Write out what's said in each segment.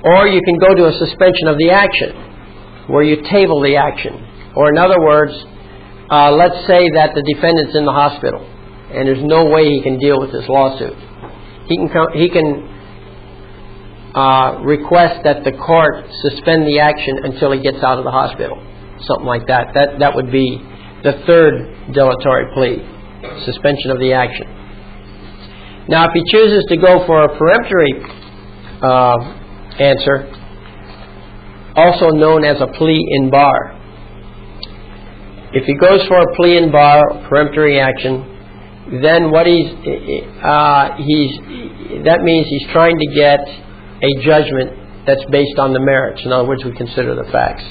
Or you can go to a suspension of the action, where you table the action. Or in other words, let's say that the defendant's in the hospital, and there's no way he can deal with this lawsuit. He can request that the court suspend the action until he gets out of the hospital. Something like that. That would be the third dilatory plea, suspension of the action. Now, if he chooses to go for a peremptory answer, also known as a plea in bar. If he goes for a plea in bar, peremptory action, then what that means he's trying to get a judgment that's based on the merits. In other words, we consider the facts.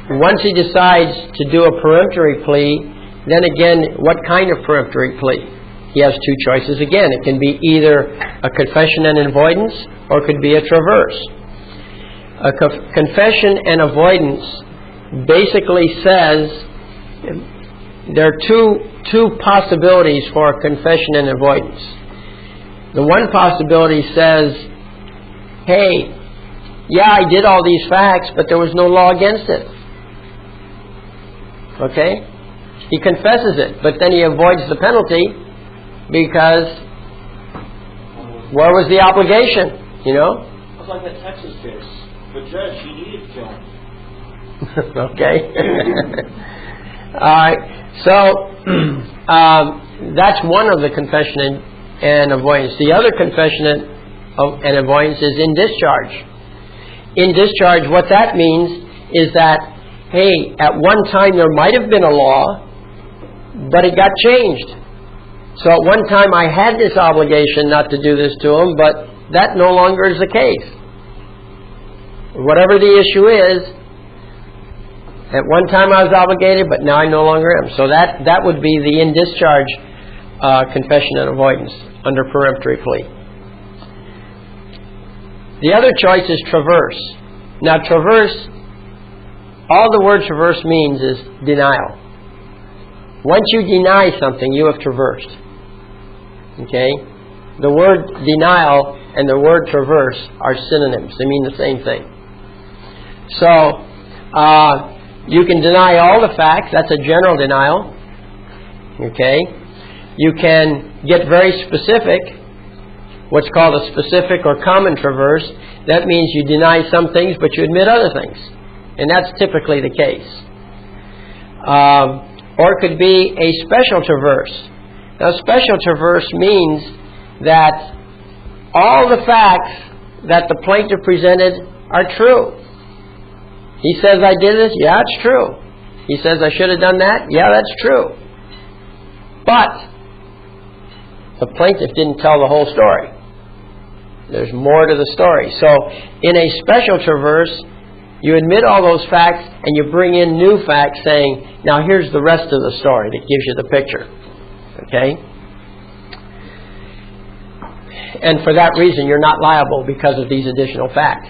Once he decides to do a peremptory plea, then again, what kind of peremptory plea? He has two choices again. It can be either a confession and avoidance, or it could be a traverse. A confession and avoidance basically says there are two possibilities for a confession and avoidance. The one possibility says, hey, yeah, I did all these facts, but there was no law against it. Okay? He confesses it, but then he avoids the penalty because where was the obligation? You know? It's like that Texas case. The judge, he needed to kill him. Okay. All right. So that's one of the confession and avoidance. The other confession and avoidance is in discharge. In discharge, what that means is that, hey, at one time there might have been a law, but it got changed. So at one time I had this obligation not to do this to him, but that no longer is the case. Whatever the issue is, at one time I was obligated, but now I no longer am. So that would be the in discharge confession and avoidance under peremptory plea. The other choice is traverse. Now traverse, all the word traverse means is denial. Once you deny something, you have traversed. Okay? The word denial and the word traverse are synonyms. They mean the same thing. So, you can deny all the facts. That's a general denial. Okay? You can get very specific, what's called a specific or common traverse. That means you deny some things, but you admit other things. And that's typically the case. Or it could be a special traverse. Now, special traverse means that all the facts that the plaintiff presented are true. He says, I did this. Yeah, it's true. He says, I should have done that. Yeah, that's true. But the plaintiff didn't tell the whole story. There's more to the story. So, in a special traverse, you admit all those facts and you bring in new facts saying, now here's the rest of the story that gives you the picture. Okay? And for that reason, you're not liable because of these additional facts.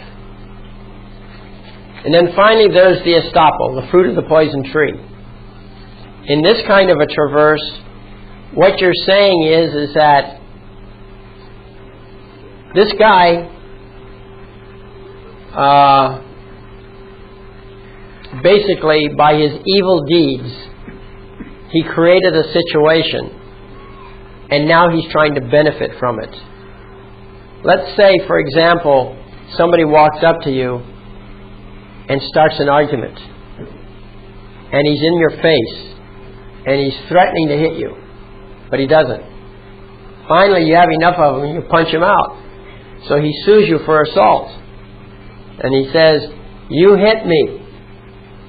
And then finally, there's the estoppel, the fruit of the poison tree. In this kind of a traverse, what you're saying is that this guy basically, by his evil deeds, he created a situation, and now he's trying to benefit from it. Let's say, for example, somebody walks up to you and starts an argument, and he's in your face, and he's threatening to hit you, but he doesn't. Finally, you have enough of him, and you punch him out. So he sues you for assault, and he says, you hit me.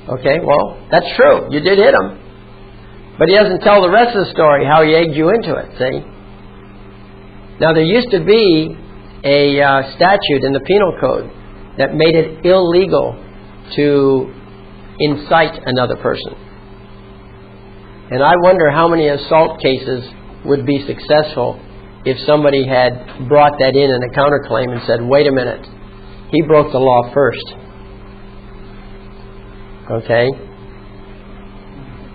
Okay, well, that's true. You did hit him. But he doesn't tell the rest of the story, how he egged you into it, see? Now, there used to be a statute in the Penal Code that made it illegal to incite another person. And I wonder how many assault cases would be successful if somebody had brought that in a counterclaim and said, wait a minute, he broke the law first. Okay?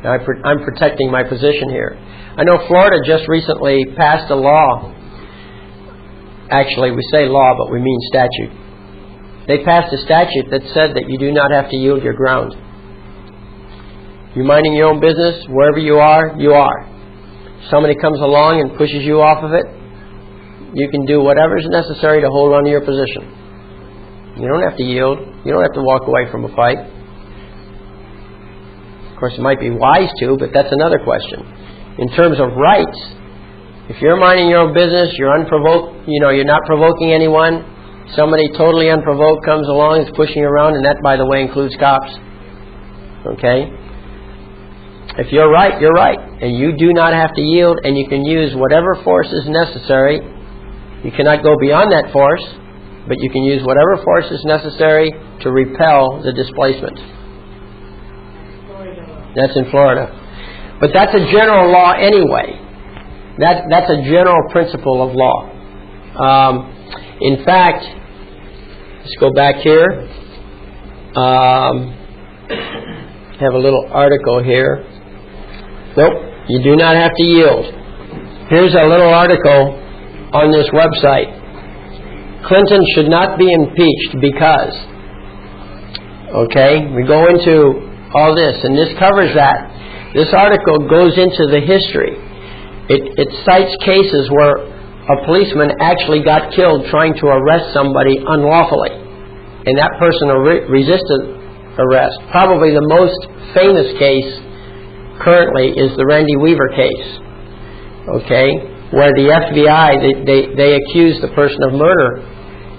Now I'm protecting my position here. I know Florida just recently passed a law Actually, we say law, but we mean statute. They passed a statute that said that you do not have to yield your ground. You're minding your own business, wherever you are, you are. Somebody comes along and pushes you off of it, you can do whatever is necessary to hold on to your position. You don't have to yield. You don't have to walk away from a fight. Of course, it might be wise to, but that's another question. In terms of rights, if you're minding your own business, you're unprovoked, you're not provoking anyone, somebody totally unprovoked comes along, is pushing you around, and that, by the way, includes cops. Okay? If you're right, you're right. And you do not have to yield, and you can use whatever force is necessary. You cannot go beyond that force, but you can use whatever force is necessary to repel the displacement. That's in Florida. But that's a general law anyway. That's a general principle of law. In fact, let's go back here. Have a little article here. Nope, you do not have to yield. Here's a little article on this website. Clinton should not be impeached because. Okay, we go into all this, and this covers that. This article goes into the history. It cites cases where a policeman actually got killed trying to arrest somebody unlawfully, and that person resisted arrest. Probably the most famous case currently is the Randy Weaver case, okay, where the FBI, they accused the person of murder,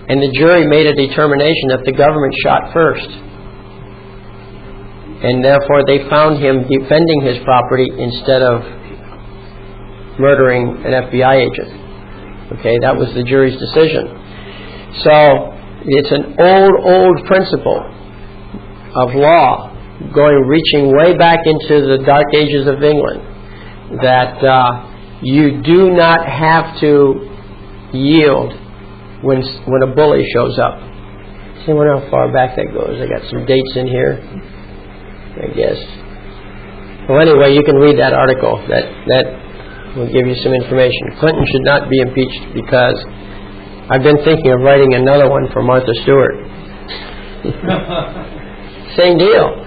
and the jury made a determination that the government shot first, and therefore they found him defending his property instead of murdering an FBI agent. Okay, that was the jury's decision. So it's an old principle of law, reaching way back into the dark ages of England, that you do not have to yield when a bully shows up. See, I wonder how far back that goes. I got some dates in here, I guess. Well, anyway, you can read that article. That will give you some information. Clinton should not be impeached because I've been thinking of writing another one for Martha Stewart. Same deal.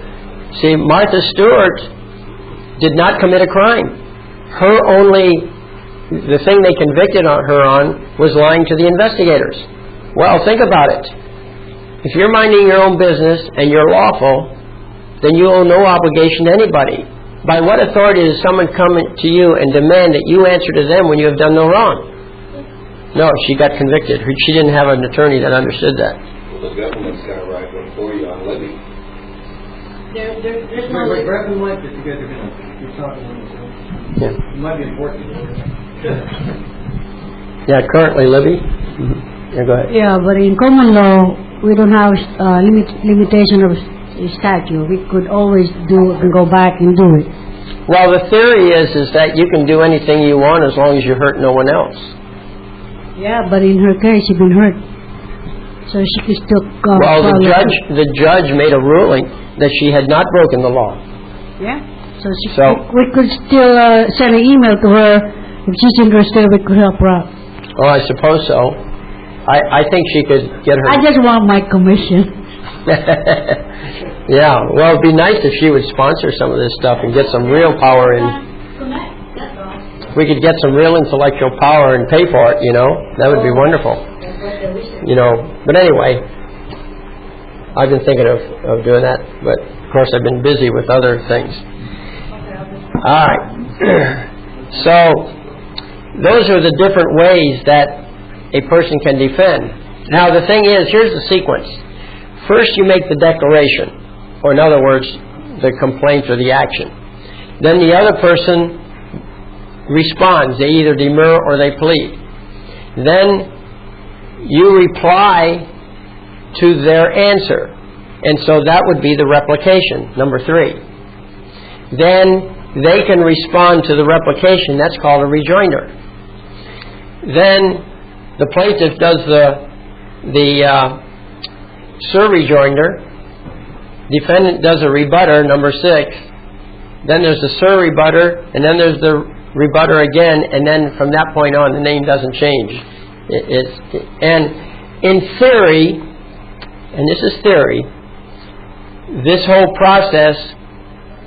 See, Martha Stewart did not commit a crime. The thing they convicted her on was lying to the investigators. Well, think about it. If you're minding your own business and you're lawful, then you owe no obligation to anybody. By what authority does someone come to you and demand that you answer to them when you have done no wrong? No, she got convicted. She didn't have an attorney that understood that. Well, the government's got to write one for you on levy. There's no way. Grab the mic if you guys are going to be talking on this. Yeah. It might be important. Yeah, currently, Libby. Mm-hmm. Yeah, go ahead. Yeah, but in common law, we don't have limitation of statute. We could always do and go back and do it. Well, the theory is that you can do anything you want as long as you hurt no one else. Yeah, but in her case, she's been hurt, so she could still go. Well, the judge made a ruling that she had not broken the law. Yeah, so we could still send an email to her if she's interested. We could help her out. Oh, I suppose so. I think she could get her. I just want my commission. Yeah, well, it'd be nice if she would sponsor some of this stuff and get some real power in. If we could get some real intellectual power and pay for it, that would be wonderful. But anyway, I've been thinking of doing that, but of course I've been busy with other things. All right. So, those are the different ways that a person can defend. Now, the thing is, here's the sequence. First, you make the declaration, or in other words, the complaint or the action. Then the other person responds. They either demur or they plead. Then you reply to their answer. And so that would be the replication, number 3. Then they can respond to the replication. That's called a rejoinder. Then the plaintiff does the sur-rejoinder. Defendant does a rebutter, number 6. Then there's the sur-rebutter, and then there's the rebutter again, and then from that point on, the name doesn't change. And in theory, and this is theory, this whole process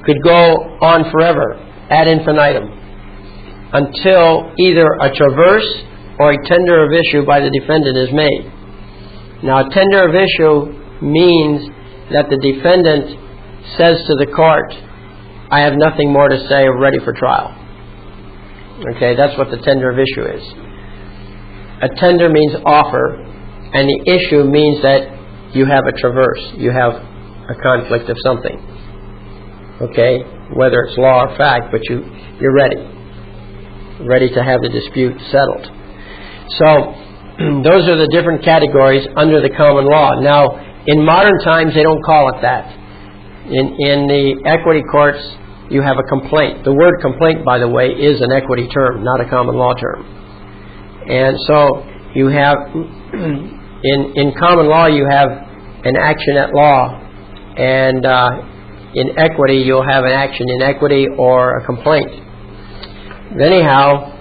could go on forever, ad infinitum, until either a traverse or a tender of issue by the defendant is made. Now, a tender of issue means that the defendant says to the court, I have nothing more to say, I'm ready for trial. Okay, that's what the tender of issue is. A tender means offer, and the issue means that you have a traverse, you have a conflict of something. Okay, whether it's law or fact, but you're ready to have the dispute settled. So those are the different categories under the common law. Now, in modern times, they don't call it that. In the equity courts, you have a complaint. The word complaint, by the way, is an equity term, not a common law term. And so you have, in common law, you have an action at law, and in equity, you'll have an action in equity or a complaint. Anyhow,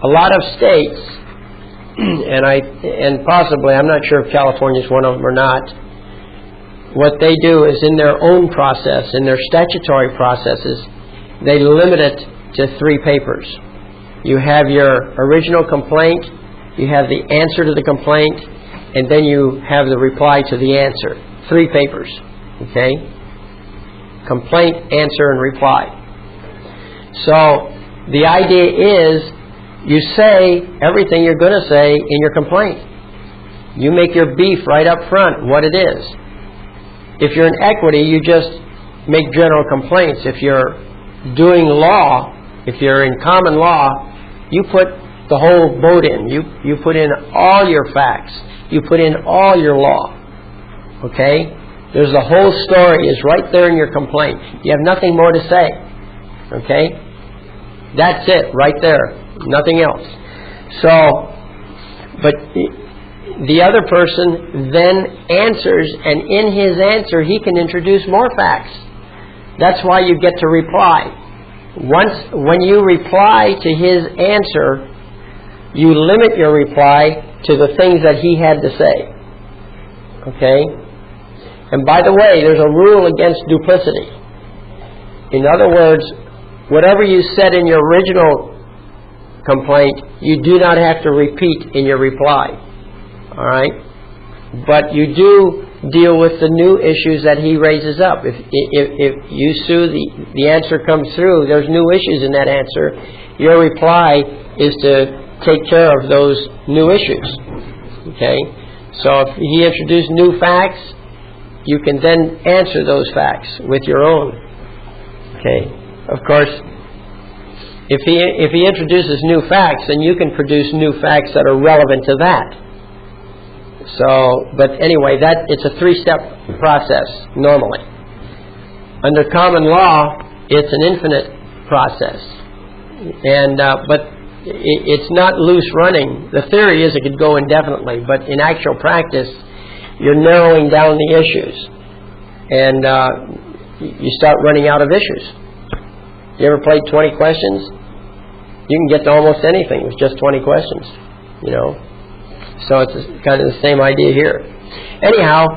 a lot of states, and possibly, I'm not sure if California is one of them or not, what they do is in their own process, in their statutory processes, they limit it to 3 papers. You have your original complaint, you have the answer to the complaint, and then you have the reply to the answer. 3 papers. Okay? Complaint, answer, and reply. So the idea is you say everything you're going to say in your complaint. You make your beef right up front, what it is. If you're in equity, you just make general complaints. If you're doing law, if you're in common law, you put the whole boat in. You put in all your facts. You put in all your law. Okay? There's the whole story is right there in your complaint. You have nothing more to say. Okay? That's it, right there. Nothing else. So, but the other person then answers, and in his answer he can introduce more facts. That's why you get to reply. When you reply to his answer, you limit your reply to the things that he had to say. Okay? And by the way, there's a rule against duplicity. In other words, whatever you said in your original complaint, you do not have to repeat in your reply. All right? But you do deal with the new issues that he raises up. If you sue, the answer comes through, there's new issues in that answer. Your reply is to take care of those new issues. Okay? So if he introduced new facts, you can then answer those facts with your own. Okay? Of course, if he introduces new facts, then you can produce new facts that are relevant to that. So, but anyway, it's a 3-step process normally. Under common law, it's an infinite process, and but it's not loose running. The theory is it could go indefinitely, but in actual practice, you're narrowing down the issues, and you start running out of issues. You ever played 20 questions? You can get to almost anything with just 20 questions, you know. So it's kind of the same idea here. Anyhow,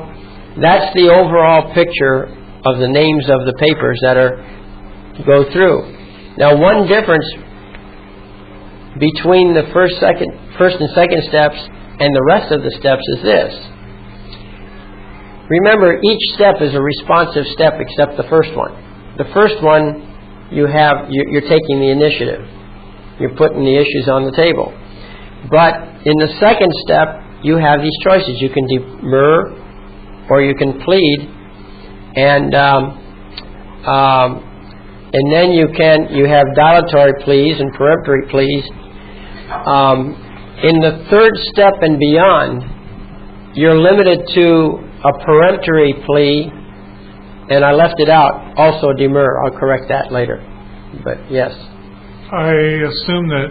that's the overall picture of the names of the papers that are to go through. Now, one difference between the first and second steps and the rest of the steps is this. Remember, each step is a responsive step except the first one. The first one, you're taking the initiative. You're putting the issues on the table. But in the second step, you have these choices. You can demur or you can plead, and then you have dilatory pleas and peremptory pleas. In the third step and beyond, you're limited to a peremptory plea, and I left it out, also demur. I'll correct that later. But yes. I assume that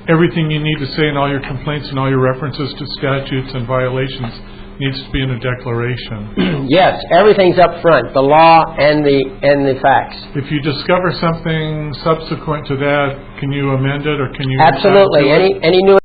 everything you need to say in all your complaints and all your references to statutes and violations needs to be in a declaration. Yes, everything's up front, the law and the facts. If you discover something subsequent to that, can you amend it or can you... Absolutely. add to it? Any new